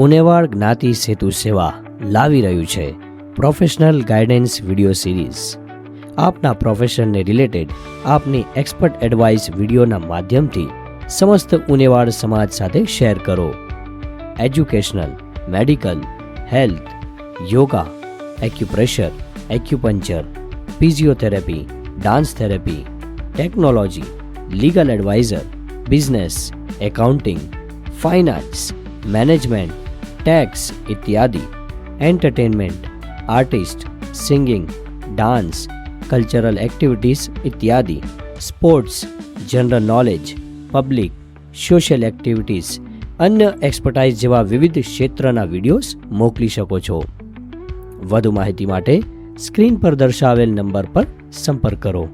ઉનેવાડ જ્ઞાતિ સેતુ સેવા લાવી રહ્યું છે પ્રોફેશનલ ગાઈડન્સ વિડીયો સિરીઝ. આપના પ્રોફેશનને રિલેટેડ આપની એક્સપર્ટ એડવાઇસ વિડીયોના માધ્યમથી સમસ્ત ઉનેવાડ સમાજ સાથે શેર કરો. Educational, medical, health, yoga, acupressure, acupuncture, physiotherapy, dance therapy, technology, legal adviser, business, accounting, finance, management, tax ઇત્યાદિ, entertainment, artist, singing, dance, cultural activities ઇત્યાદિ, sports, general knowledge, public, social activities, અન્ય expertise જેવા વિવિધ ક્ષેત્રના વિડીયોઝ મોકલી શકો છો. વધુ માહિતી માટે સ્ક્રીન પર દર્શાવેલ નંબર પર સંપર્ક કરો.